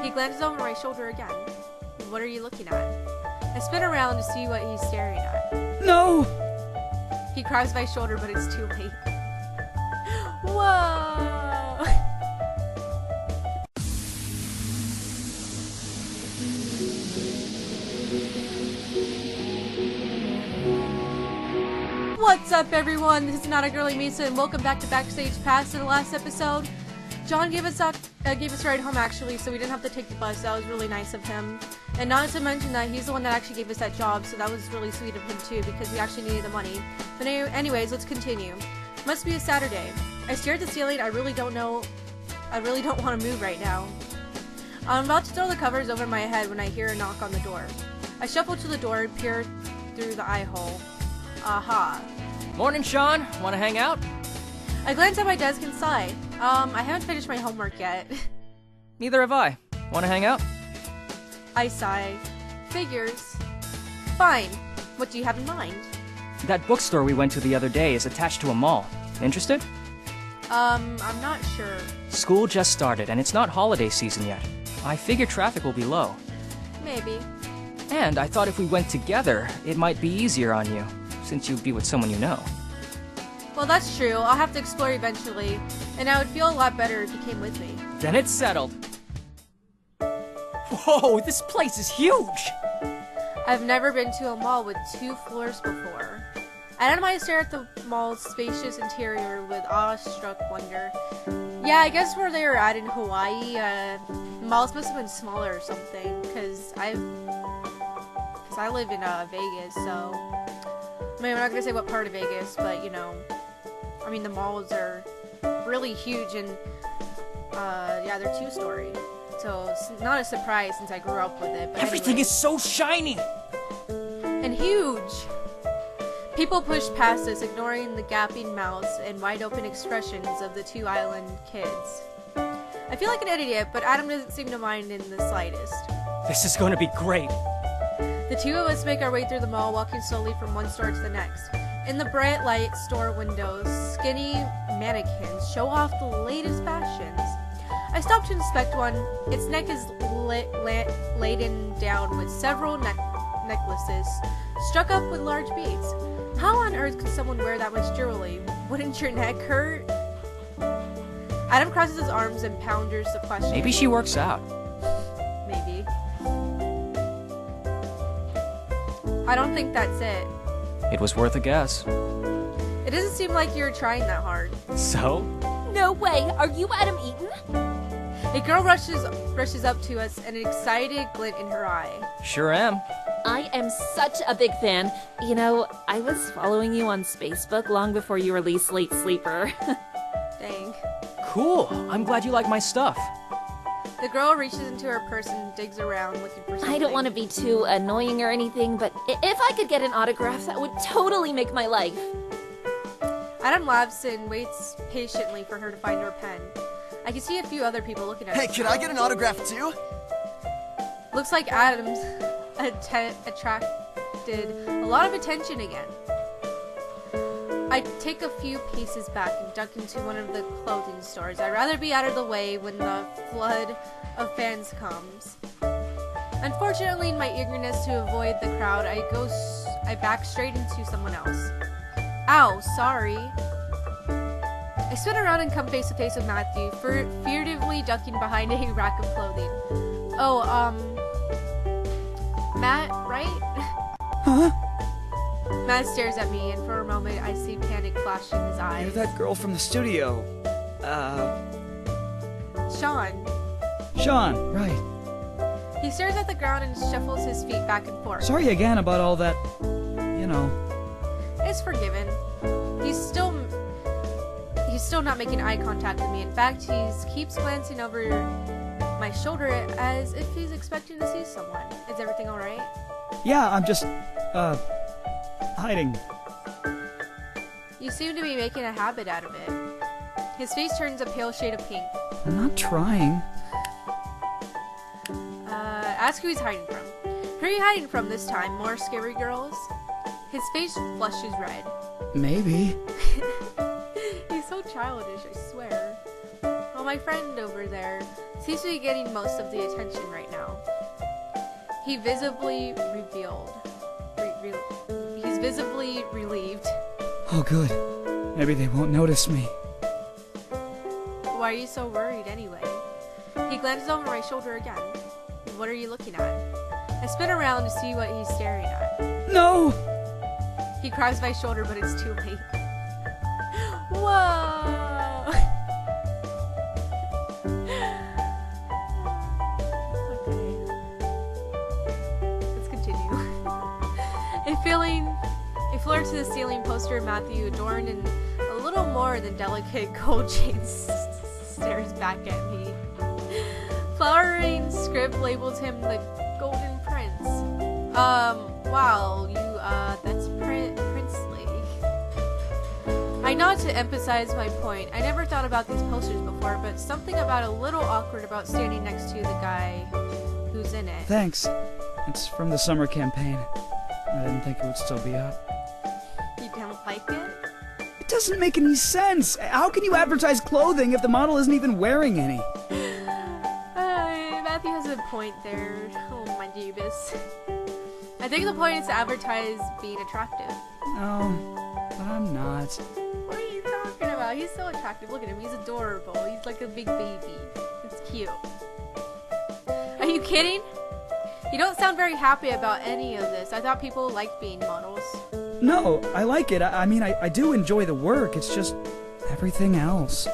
He glances over my shoulder again. What are you looking at? I spin around to see what he's staring at. No! He grabs my shoulder, but it's too late. Whoa! What's up, everyone? This is NanaGirlyMisa, and welcome back to Backstage. Past in the last episode, John gave us a ride home, actually, so we didn't have to take the bus. That was really nice of him. And not to mention that he's the one that actually gave us that job, so that was really sweet of him too, because we actually needed the money. But anyways, let's continue. Must be a Saturday. I stare at the ceiling. I really don't want to move right now. I'm about to throw the covers over my head when I hear a knock on the door. I shuffle to the door and peer through the eye hole. Aha. Morning, Sean. Want to hang out? I glance at my desk and sigh. I haven't finished my homework yet. Neither have I. Want to hang out? I sigh. Figures. Fine. What do you have in mind? That bookstore we went to the other day is attached to a mall. Interested? I'm not sure. School just started, and it's not holiday season yet. I figure traffic will be low. Maybe. And I thought if we went together, it might be easier on you, since you'd be with someone you know. Well, that's true. I'll have to explore eventually, and I would feel a lot better if you came with me. Then it's settled. Whoa, this place is huge! I've never been to a mall with 2 floors before. I don't mind stare at the mall's spacious interior with awestruck wonder. Yeah, I guess where they were at in Hawaii, malls must have been smaller or something, because I live in Vegas, so I mean, I'm not gonna say what part of Vegas, but you know, I mean, the malls are really huge, and yeah, they're 2-story, so it's not a surprise since I grew up with it. But Everything anyway. is so shiny! And huge! People push past us, ignoring the gaping mouths and wide-open expressions of the 2 island kids. I feel like an idiot, but Adam doesn't seem to mind in the slightest. This is going to be great! The 2 of us make our way through the mall, walking slowly from one store to the next. In the bright light store windows, skinny mannequins show off the latest fashions. I stop to inspect one. Its neck is laden down with several necklaces, struck up with large beads. How on earth could someone wear that much jewelry? Wouldn't your neck hurt? Adam crosses his arms and ponders the question. Maybe she works out. Maybe. I don't think that's it. It was worth a guess. It doesn't seem like you're trying that hard. So? No way! Are you Adam Eaton? A girl rushes up to us, an excited glint in her eye. Sure am. I am such a big fan. You know, I was following you on Facebook long before you released Late Sleeper. Dang. Cool. I'm glad you like my stuff. The girl reaches into her purse and digs around looking for something. I don't want to be too annoying or anything, but if I could get an autograph, that would totally make my life. Adam laughs and waits patiently for her to find her pen. I can see a few other people looking at her. Hey, can I get an autograph too? Looks like Adam's attracted a lot of attention again. I take a few paces back and duck into one of the clothing stores. I'd rather be out of the way when the flood of fans comes. Unfortunately, in my eagerness to avoid the crowd, I back straight into someone else. Ow, sorry. I spin around and come face to face with Matthew, furtively ducking behind a rack of clothing. Oh, Matt, right? Huh? Matt stares at me, and for a moment I see panic flash in his eyes. You're that girl from the studio. Sean. Sean, right. He stares at the ground and shuffles his feet back and forth. Sorry again about all that, you know. It's forgiven. He's still not making eye contact with me. In fact, he keeps glancing over my shoulder as if he's expecting to see someone. Is everything alright? Yeah, I'm just, hiding. You seem to be making a habit out of it. His face turns a pale shade of pink. I'm not trying. Ask who he's hiding from. Who are you hiding from this time? More scary girls? His face flushes red. Maybe. He's so childish, I swear. Oh, my friend over there. seems to be getting most of the attention right now. He visibly revealed. He's visibly relieved. Oh, good. Maybe they won't notice me. Why are you so worried anyway? He glances over my shoulder again. What are you looking at? I spin around to see what he's staring at. No! He grabs my shoulder, but it's too late. Whoa! Okay. Let's continue. A floor-to-the-ceiling poster of Matthew adorned in a little more than delicate gold chains stares back at me. Flowering script labels him the Golden Prince. Wow, that's princely. I nod to emphasize my point. I never thought about these posters before, but something about a little awkward about standing next to the guy who's in it. Thanks. It's from the summer campaign. I didn't think it would still be up. You don't like it? It doesn't make any sense. How can you advertise clothing if the model isn't even wearing any? Matthew has a point there. Oh my Jeebus. I think the point is to advertise being attractive. No, but I'm not. What are you talking about? He's so attractive. Look at him. He's adorable. He's like a big baby. It's cute. Are you kidding? You don't sound very happy about any of this. I thought people liked being models. No, I like it. I mean, I do enjoy the work. It's just everything else.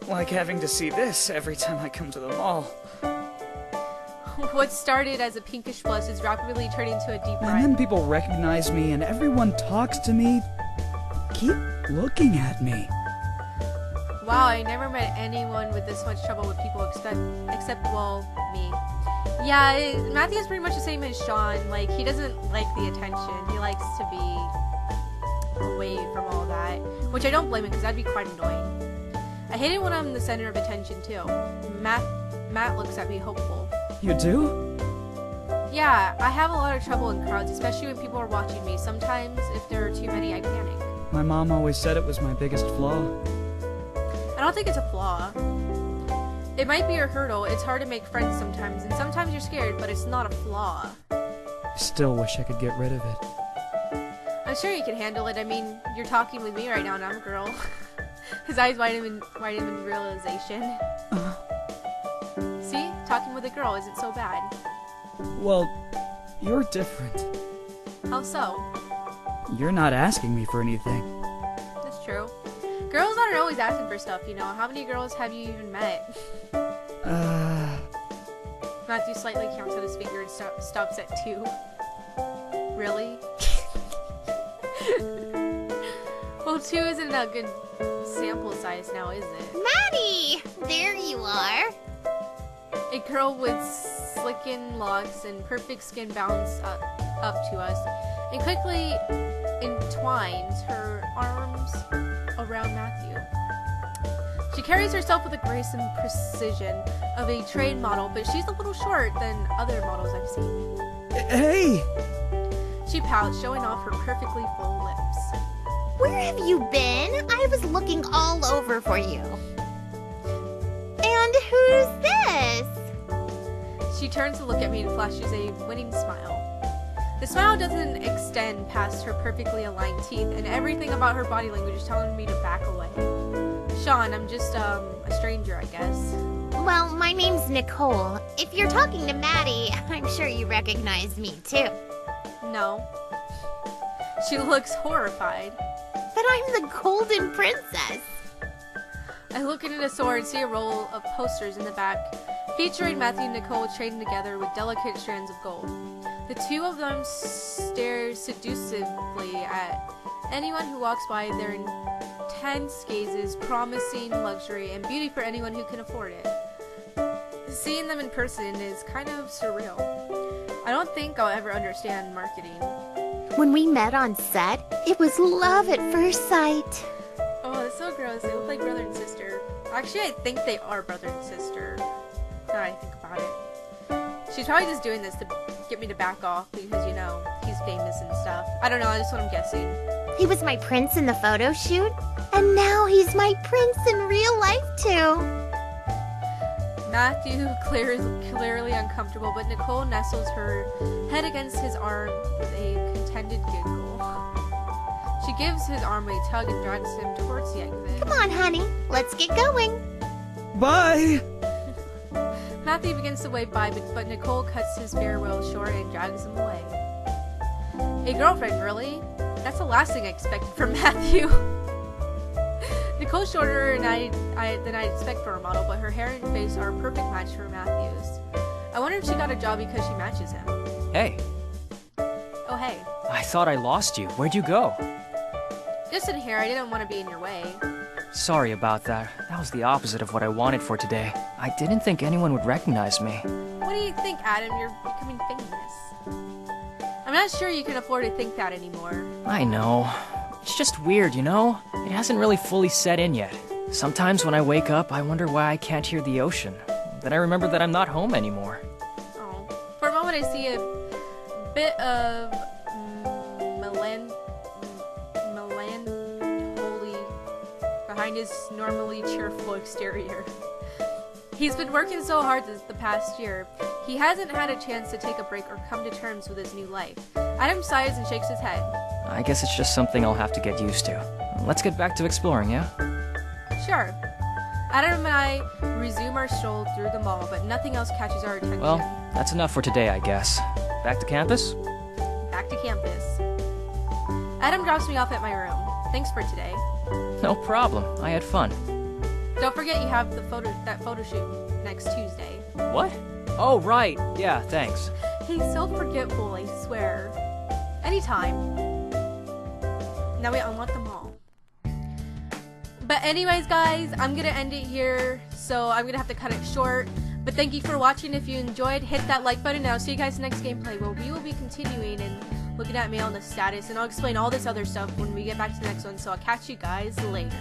Like having to see this every time I come to the mall. What started as a pinkish blush is rapidly turning to a deep And red. then people recognize me and everyone talks to me. Keep looking at me. Wow, I never met anyone with this much trouble with people except well, me. Yeah, Matthew's pretty much the same as Sean. Like, he doesn't like the attention. He likes to be away from all that. Which I don't blame him, because that'd be quite annoying. I hate it when I'm the center of attention, too. Matt looks at me hopeful. You do? Yeah, I have a lot of trouble in crowds, especially when people are watching me. Sometimes, if there are too many, I panic. My mom always said it was my biggest flaw. I don't think it's a flaw. It might be a hurdle. It's hard to make friends sometimes, and sometimes you're scared, but it's not a flaw. I still wish I could get rid of it. I'm sure you can handle it. I mean, you're talking with me right now, and I'm a girl. His eyes widen in realization. See? Talking with a girl isn't so bad. Well, you're different. How so? You're not asking me for anything. That's true. Girls aren't always asking for stuff, you know. How many girls have you even met? Matthew slightly counts on his finger and stops at 2. Really? Well, 2 isn't a good sample size now, is it? Maddie! There you are. A girl with slickened locks and perfect skin bounced up to us and quickly entwines her arms around Matthew. She carries herself with the grace and precision of a trained model, but she's a little short than other models I've seen. Hey! She pouts, showing off her perfectly full lips. Where have you been? I was looking all over for you. And who's this? She turns to look at me and flashes a winning smile. The smile doesn't extend past her perfectly aligned teeth, and everything about her body language is telling me to back away. Sean, I'm just, a stranger, I guess. Well, my name's Nicole. If you're talking to Maddie, I'm sure you recognize me too. No. She looks horrified. But I'm the Golden Princess. I look into the store and see a roll of posters in the back, featuring Matthew and Nicole chained together with delicate strands of gold. The two of them stare seductively at anyone who walks by, their intense gazes promising luxury and beauty for anyone who can afford it. Seeing them in person is kind of surreal. I don't think I'll ever understand marketing. When we met on set, it was love at first sight. Oh, that's so gross. They look like brother and sister. Actually, I think they are brother and sister, now I think about it. She's probably just doing this to get me to back off because, you know, he's famous and stuff. I don't know, that's what I'm guessing. He was my prince in the photo shoot, and now he's my prince in real life too. Matthew clearly uncomfortable, but Nicole nestles her head against his arm with a contented giggle. She gives his arm a tug and drags him towards the exit. Come on, honey. Let's get going. Bye! Matthew begins to wave bye, but Nicole cuts his farewell short and drags him away. Hey, girlfriend, Girlie? That's the last thing I expected from Matthew. Nicole's shorter than I'd expect for a model, but her hair and face are a perfect match for Matthew's. I wonder if she got a job because she matches him. Hey, Oh, hey. I thought I lost you. Where'd you go? Just in here, I didn't want to be in your way. Sorry about that. That was the opposite of what I wanted for today. I didn't think anyone would recognize me. What do you think, Adam? You're becoming famous. I'm not sure you can afford to think that anymore. I know. It's just weird, you know? It hasn't really fully set in yet. Sometimes when I wake up, I wonder why I can't hear the ocean. Then I remember that I'm not home anymore. Oh. For a moment, I see a bit of melancholy behind his normally cheerful exterior. He's been working so hard the past year. He hasn't had a chance to take a break or come to terms with his new life. Adam sighs and shakes his head. I guess it's just something I'll have to get used to. Let's get back to exploring, yeah? Sure. Adam and I resume our stroll through the mall, but nothing else catches our attention. Well, that's enough for today, I guess. Back to campus? Back to campus. Adam drops me off at my room. Thanks for today. No problem. I had fun. Don't forget you have that photo shoot next Tuesday. What? Oh, right. Yeah, thanks. He's so forgetful, I swear. Anytime. Now we unlock them all. But anyways, guys, I'm gonna end it here, so I'm gonna have to cut it short. But thank you for watching. If you enjoyed, hit that like button, and I'll see you guys next gameplay, where we will be continuing and looking at mail and the status, and I'll explain all this other stuff when we get back to the next one, so I'll catch you guys later.